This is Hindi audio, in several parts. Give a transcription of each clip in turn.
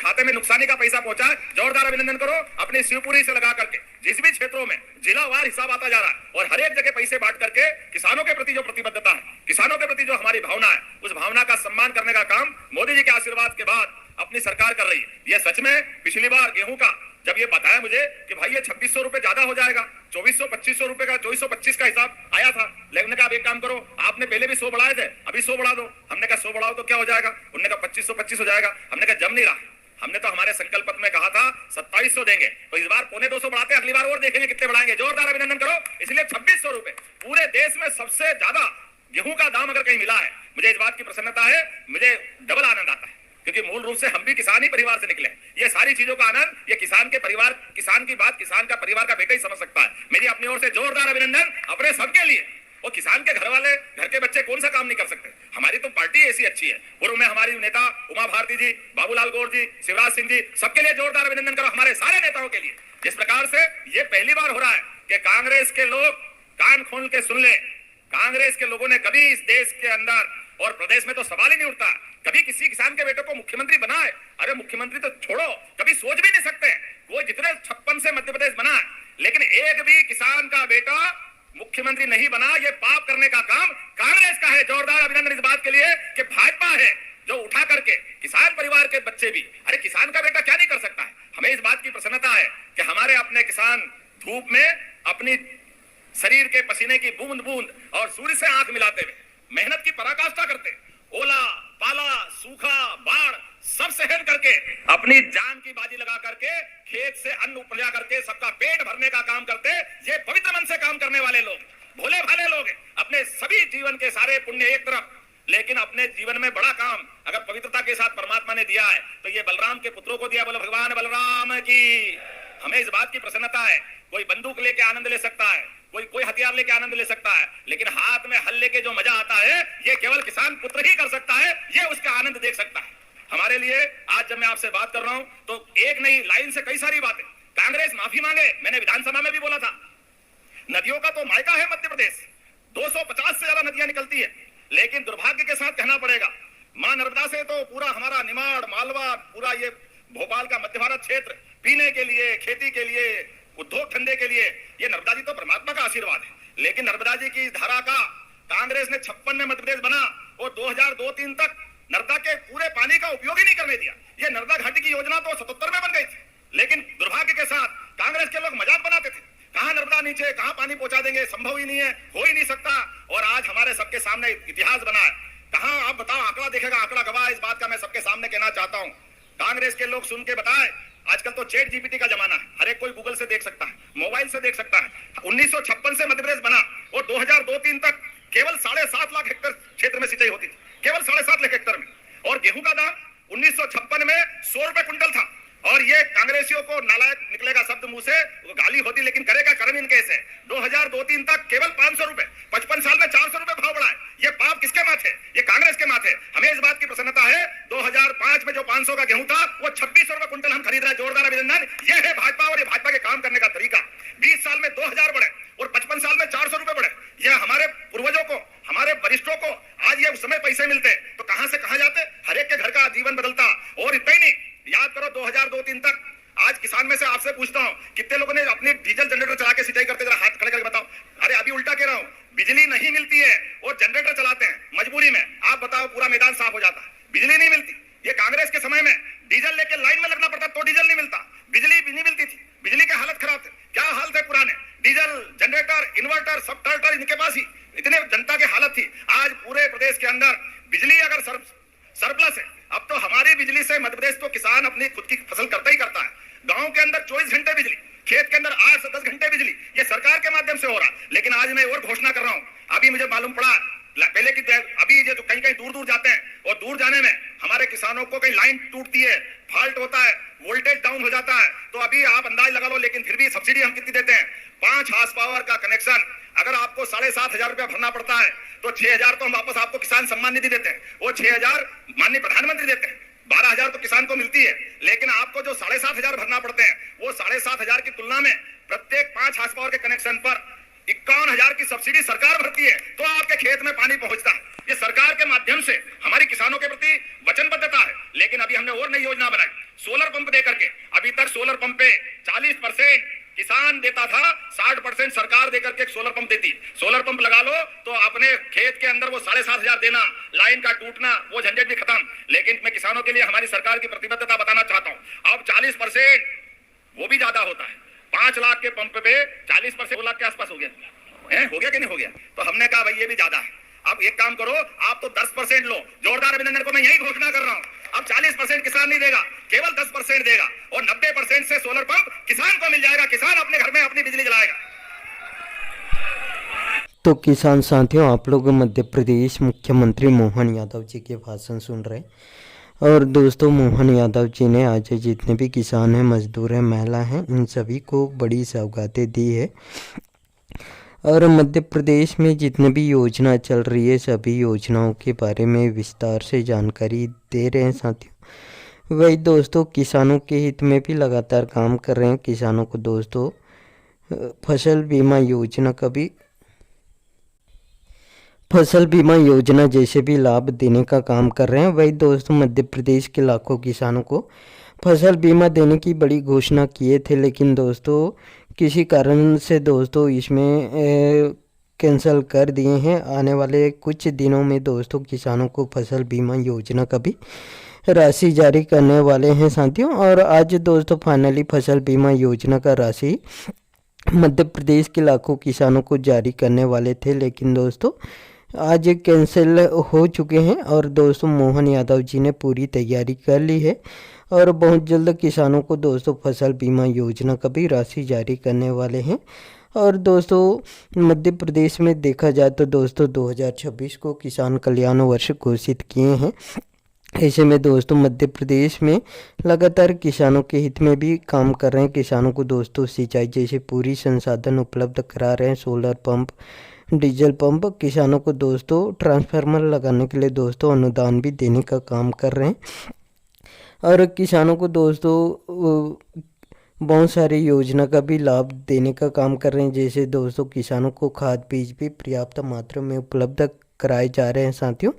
खाते में नुकसानी का पैसा पहुंचा है, जोरदार अभिनंदन करो। अपनी शिवपुरी से लगा करके जिस भी क्षेत्रों में जिलावार हिसाब आता जा रहा है और हर एक जगह पैसे बांट करके किसानों के प्रति जो प्रतिबद्धता है, किसानों के प्रति जो हमारी भावना है, उस भावना का सम्मान करने का काम मोदी जी के आशीर्वाद के बाद अपनी सरकार कर रही है। यह सच में पिछली बार गेहूं का जब ये बताया मुझे कि भाई ये 2600 रुपए ज्यादा हो जाएगा, 2400-2500 रुपए का 2425 का हिसाब आया था, लेकिन कहा आप एक काम करो, आपने पहले भी 100 बढ़ाए थे, अभी 100 बढ़ा दो। हमने कहा 100 बढ़ाओ तो क्या हो जाएगा? उन्होंने कहा 2525 हो जाएगा। हमने कहा जम नहीं रहा, हमने तो हमारे संकल्प पत्र में कहा था 2700 देंगे, तो इस बार 250 बढ़ाते, अगली बार और देखेंगे कितने बढ़ाएंगे। जोरदार अभिनंदन करो। इसलिए 2600 रुपए पूरे देश में सबसे ज्यादा गेहूं का दाम अगर कहीं मिला है, मुझे इस बात की प्रसन्नता है, मुझे डबल आनंद आता है, क्योंकि मूल रूप से हम भी किसान ही परिवार से निकले। ये सारी चीजों का आनंद ये किसान के परिवार, किसान की बात किसान का परिवार का बेटा ही समझ सकता है। मेरी अपनी ओर से जोरदार अभिनंदन अपने सबके लिए। और किसान के घर वाले, घर के बच्चे कौन सा काम नहीं कर सकते? हमारी तो पार्टी ऐसी अच्छी है। पूर्व में हमारी नेता उमा भारती जी, बाबूलाल गौर जी, शिवराज सिंह जी, सबके लिए जोरदार अभिनंदन करो, हमारे सारे नेताओं के लिए। जिस प्रकार से ये पहली बार हो रहा है कि कांग्रेस के लोग कान खोल के सुन ले, कांग्रेस के लोगों ने कभी इस देश के अंदर और प्रदेश में तो सवाल ही नहीं उठता कभी किसी किसान के बेटे को मुख्यमंत्री बनाए। अरे मुख्यमंत्री तो छोड़ो, कभी सोच भी नहीं सकते। वो जितने 56 से मध्य प्रदेश बना है, लेकिन एक भी किसान का बेटा मुख्यमंत्री नहीं बना। ये पाप करने का काम कांग्रेस का है। जोरदार अभिनंदन इस बात के लिए कि भाजपा है जो उठा करके किसान परिवार के बच्चे भी, अरे किसान का बेटा क्या नहीं कर सकता है। हमें इस बात की प्रसन्नता है कि हमारे अपने किसान धूप में अपनी शरीर के पसीने की बूंद बूंद और सूर्य से आंख मिलाते हुए मेहनत की पराकाष्ठा करते, ओला पाला सूखा बाढ़ सब सहन करके अपनी जान की बाजी लगा करके खेत से अन्न उपजा करके सबका पेट भरने का काम करते। ये पवित्र मन से काम करने वाले लोग, भोले भाले लोग हैं। अपने सभी जीवन के सारे पुण्य एक तरफ, लेकिन अपने जीवन में बड़ा काम अगर पवित्रता के साथ परमात्मा ने दिया है तो ये बलराम के पुत्रों को दिया। बोलो भगवान बलराम की। हमें इस बात की प्रसन्नता है, कोई बंदूक लेके आनंद ले सकता है, कोई हथियार लेके आनंद ले सकता है, लेकिन हाथ में हल लेके जो मजा आता है ये केवल किसान पुत्र ही कर सकता है। ये उसका आनंद देख सकता है। हमारे लिए आज जब मैं आपसे बात कर रहा हूं तो एक नहीं, लाइन से कई सारी बातें। कांग्रेस माफी मांगे, मैंने विधानसभा में भी बोला था। नदियों का तो मायका है मध्य प्रदेश, 250 से ज्यादा नदियां निकलती है, लेकिन दुर्भाग्य के साथ कहना पड़ेगा मां नर्मदा से तो पूरा हमारा निमाड़ मालवा, पूरा ये भोपाल का मध्य भारत क्षेत्र पीने के लिए, खेती के लिए, उद्योग धंधे के लिए, ये नर्मदा जी तो परमात्मा का आशीर्वाद है। लेकिन नर्मदा जी की धारा का कांग्रेस ने 56 में मध्य प्रदेश बना और 2002-03 तक नर्मदा के पूरे पानी का उपयोग ही नहीं करने दिया। ये नर्मदा घाटी की योजना तो 77 में बन गई थी, लेकिन दुर्भाग्य के साथ कांग्रेस के लोग मजाक बनाते थे, कहां नर्मदा नीचे, कहां पानी पहुंचा देंगे, संभव ही नहीं है, हो ही नहीं सकता। और आज हमारे सबके सामने इतिहास बना है। कहां आप बताओ, आंकड़ा देखेगा, आंकड़ा गवाह। इस बात का मैं सबके सामने कहना चाहता हूं, कांग्रेस के लोग सुन के बताएं। आजकल तो चैट जीपीटी का जमाना है, हर एक कोई गूगल से देख सकता है, मोबाइल से देख सकता है। 1956 से मध्य प्रदेश बना और 2002-03 तक केवल 7.5 लाख हेक्टेयर क्षेत्र में सिंचाई होती थी, केवल 7.5 लाख हेक्टेयर में। और गेहूं का दाम 1956 में 100 रुपए क्विंटल था। और ये कांग्रेसियों को नालायक निकलेगा शब्द मुंह से, गाली होती, लेकिन करेगा कर्म इनके से। 2002-03 तक केवल 500 रुपए, 55 साल में 400 रुपए भाव बढ़ा है। ये पाप किसके माथे? ये कांग्रेस के माथे। हमें इस बात की प्रसन्नता है 2005 में जो 500 का गेहूं था वो 2600 रुपए क्विंटल हम खरीद रहे हैं। जोरदार अभिनंदन। ये है भाजपा और ये भाजपा के काम करने का तरीका। 20 साल में 2000 बढ़े और 55 साल में 400 रुपए बढ़े। ये हमारे पूर्वजों को, हमारे वरिष्ठों को आज ये उस समय पैसे मिलते तो कहां से कहां जाते, हर एक के घर का जीवन बदलता। और इतना ही नहीं, याद करो 2002-03 तक, आज किसान में से आपसे पूछता हूं कितने लोगों ने अपने डीजल जनरेटर चला के सिंचाई करते, जरा हाथ खड़े करके बताओ। अरे अभी उल्टा कह रहा हूं, बिजली नहीं मिलती है और जनरेटर चलाते हैं मजबूरी में। आप बताओ, पूरा मैदान साफ हो जाता है, बिजली नहीं मिलती। ये कांग्रेस के समय में डीजल लेके लाइन में लगना पड़ता तो डीजल नहीं मिलता, बिजली भी नहीं मिलती थी, बिजली की हालत खराब थी। क्या हाल थे पुराने, डीजल जनरेटर इन्वर्टर सब टर्टर इनके पास ही, इतने जनता की हालत थी। आज पूरे प्रदेश के अंदर बिजली अगर सरप्लस है, अब तो हमारी बिजली से मध्य प्रदेश तो किसान अपनी खुद की फसल करता ही करता है। गांव के अंदर 24 घंटे बिजली, खेत के अंदर 8 से 10 घंटे बिजली, ये सरकार के माध्यम से हो रहा। लेकिन आज मैं और घोषणा कर रहा हूं, अभी मुझे मालूम पड़ा पहले की, अभी ये जो कहीं कहीं दूर दूर जाते हैं और दूर जाने में हमारे किसानों को कहीं लाइन टूटती है, फॉल्ट होता है, वोल्टेज डाउन हो जाता है, तो अभी आप अंदाज लगा लो। लेकिन फिर भी सब्सिडी हम कितनी देते हैं? 5 हार्स पावर का कनेक्शन अगर आपको 7,500 रुपया भरना पड़ता है तो 6,000 तो हम वापस आपको किसान सम्मान निधि देते हैं, वो 6,000 माननीय प्रधानमंत्री देते हैं, 12,000 तो किसान को मिलती है। लेकिन आपको जो 7,500 भरना पड़ते हैं वो 7,500 की तुलना में प्रत्येक 5 हार्स पावर के कनेक्शन पर 51,000 की सब्सिडी सरकार भरती है, तो आपके खेत में पानी पहुंचता है। ये सरकार के माध्यम से हमारी किसानों के प्रति वचनबद्धता है। लेकिन अभी हमने और नई योजना बनाई, सोलर पंप दे करके, अभी तक सोलर पंप पे 40% किसान देता था, 60% सरकार देकर के एक सोलर पंप देती। सोलर पंप लगा लो तो अपने खेत के अंदर वो 7,500 देना, लाइन का टूटना, वो झंझट भी खत्म। लेकिन मैं किसानों के लिए हमारी सरकार की प्रतिबद्धता बताना चाहता हूं। अब 40% वो भी ज्यादा होता है। 5 लाख के पंप पे 40% 2 लाख के आसपास हो गया हो गया कि नहीं हो गया? तो हमने कहा भाई ये भी ज्यादा है। अब एक काम करो, आप तो 10% लो। जोरदार अभिनंदन को मैं यही घोषणा कर रहा हूं। अब 40% किसान नहीं देगा, केवल 10% देगा और 90% से सोलर पंप किसान को मिल जाएगा। किसान अपने घर में अपनी बिजली जलाएगा। तो किसान साथियों, आप लोग मध्य प्रदेश मुख्यमंत्री मोहन यादव जी के भाषण सुन रहे हैं। और दोस्तों, मोहन यादव जी ने आज जितने भी किसान हैं, मजदूर हैं, महिला हैं, इन सभी को बड़ी सौगातें दी है। और मध्य प्रदेश में जितने भी योजना चल रही है, सभी योजनाओं के बारे में विस्तार से जानकारी दे रहे हैं साथियों। वही दोस्तों, किसानों के हित में भी लगातार काम कर रहे हैं। किसानों को दोस्तों फसल बीमा योजना जैसे भी लाभ देने का काम कर रहे हैं। वही दोस्तों, मध्य प्रदेश के लाखों किसानों को फसल बीमा देने की बड़ी घोषणा किए थे, लेकिन दोस्तों किसी कारण से दोस्तों इसमें कैंसिल कर दिए हैं। आने वाले कुछ दिनों में दोस्तों किसानों को फसल बीमा योजना का भी राशि जारी करने वाले हैं साथियों। और आज दोस्तों फाइनली फसल बीमा योजना का राशि मध्य प्रदेश के लाखों किसानों को जारी करने वाले थे, लेकिन दोस्तों आज कैंसिल हो चुके हैं। और दोस्तों मोहन यादव जी ने पूरी तैयारी कर ली है और बहुत जल्द किसानों को दोस्तों फसल बीमा योजना का भी राशि जारी करने वाले हैं। और दोस्तों मध्य प्रदेश में देखा जाए तो दोस्तों 2026 को किसान कल्याण वर्ष घोषित किए हैं। ऐसे में दोस्तों मध्य प्रदेश में लगातार किसानों के हित में भी काम कर रहे हैं। किसानों को दोस्तों सिंचाई जैसे पूरी संसाधन उपलब्ध करा रहे हैं। सोलर पंप, डीजल पंप, किसानों को दोस्तों ट्रांसफार्मर लगाने के लिए दोस्तों अनुदान भी देने का काम कर रहे हैं। और किसानों को दोस्तों बहुत सारी योजना का भी लाभ देने का काम कर रहे हैं। जैसे दोस्तों किसानों को खाद बीज भी पर्याप्त मात्रा में उपलब्ध कराए जा रहे हैं साथियों।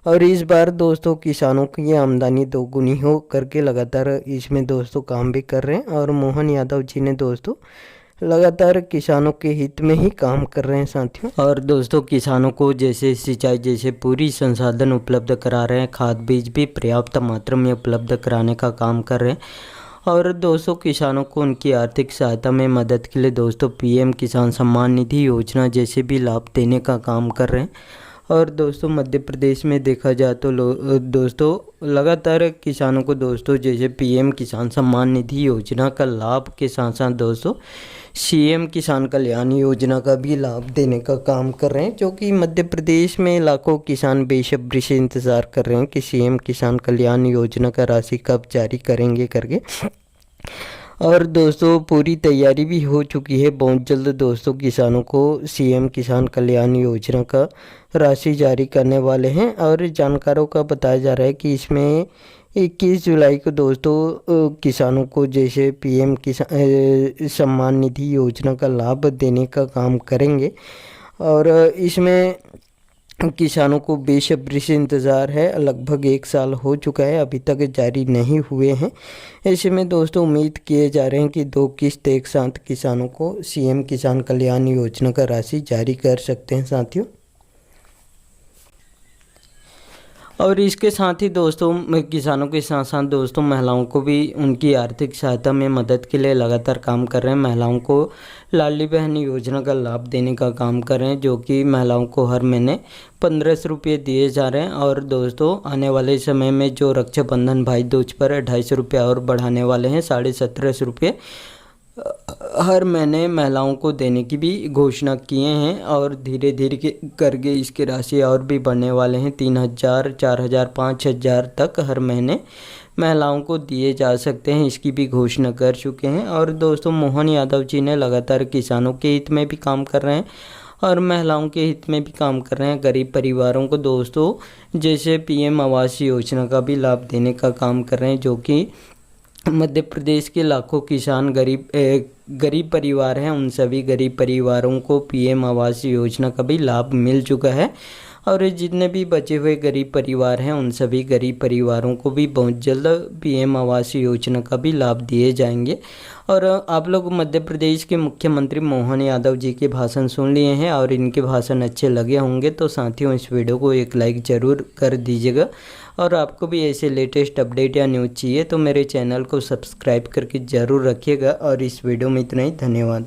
और इस बार दोस्तों किसानों की आमदनी दोगुनी हो करके लगातार इसमें दोस्तों काम भी कर रहे हैं। और मोहन यादव जी ने दोस्तों लगातार किसानों के हित में ही काम कर रहे हैं साथियों। और दोस्तों किसानों को जैसे सिंचाई जैसे पूरी संसाधन उपलब्ध करा रहे हैं, खाद बीज भी पर्याप्त मात्रा में उपलब्ध कराने का काम कर रहे हैं। और दोस्तों किसानों को उनकी आर्थिक सहायता में मदद के लिए दोस्तों पीएम किसान सम्मान निधि योजना जैसे भी लाभ देने का काम कर रहे हैं। और दोस्तों मध्य प्रदेश में देखा जाए तो दोस्तों लगातार किसानों को दोस्तों जैसे पीएम किसान सम्मान निधि योजना का लाभ के साथ साथ दोस्तों सीएम किसान कल्याण योजना का भी लाभ देने का काम कर रहे हैं, जो कि मध्य प्रदेश में लाखों किसान बेसब्री से इंतज़ार कर रहे हैं कि सीएम किसान कल्याण योजना का राशि कब जारी करेंगे करके। और दोस्तों पूरी तैयारी भी हो चुकी है। बहुत जल्द दोस्तों किसानों को सीएम किसान कल्याण योजना का राशि जारी करने वाले हैं। और जानकारों का बताया जा रहा है कि इसमें 21 जुलाई को दोस्तों किसानों को जैसे पीएम किसान सम्मान निधि योजना का लाभ देने का काम करेंगे। और इसमें किसानों को बेसब्री से इंतज़ार है। लगभग 1 साल हो चुका है, अभी तक जारी नहीं हुए हैं। ऐसे में दोस्तों उम्मीद किए जा रहे हैं कि 2 किस्त एक साथ किसानों को सीएम किसान कल्याण योजना का राशि जारी कर सकते हैं साथियों। और इसके साथ ही दोस्तों किसानों के साथ साथ दोस्तों महिलाओं को भी उनकी आर्थिक सहायता में मदद के लिए लगातार काम कर रहे हैं। महिलाओं को लाडली बहन योजना का लाभ देने का काम कर रहे हैं, जो कि महिलाओं को हर महीने 1500 रुपये दिए जा रहे हैं। और दोस्तों आने वाले समय में जो रक्षाबंधन भाई दूज पर 250 रुपये और बढ़ाने वाले हैं, 1750 रुपये हर महीने महिलाओं को देने की भी घोषणा किए हैं। और धीरे धीरे करके इसकी राशि और भी बढ़ने वाले हैं। 3000, 4000, 5000 तक हर महीने महिलाओं को दिए जा सकते हैं, इसकी भी घोषणा कर चुके हैं। और दोस्तों मोहन यादव जी ने लगातार किसानों के हित में भी काम कर रहे हैं और महिलाओं के हित में भी काम कर रहे हैं। गरीब परिवारों को दोस्तों जैसे पीएम आवास योजना का भी लाभ देने का काम कर रहे हैं, जो कि मध्य प्रदेश के लाखों किसान गरीब परिवार हैं, उन सभी गरीब परिवारों को पीएम आवास योजना का भी लाभ मिल चुका है। और जितने भी बचे हुए गरीब परिवार हैं उन सभी गरीब परिवारों को भी बहुत जल्द पीएम आवास योजना का भी लाभ दिए जाएंगे। और आप लोग मध्य प्रदेश के मुख्यमंत्री मोहन यादव जी के भाषण सुन लिए हैं और इनके भाषण अच्छे लगे होंगे तो साथियों इस वीडियो को एक लाइक ज़रूर कर दीजिएगा। और आपको भी ऐसे लेटेस्ट अपडेट या न्यूज़ चाहिए तो मेरे चैनल को सब्सक्राइब करके ज़रूर रखिएगा। और इस वीडियो में इतना ही, धन्यवाद।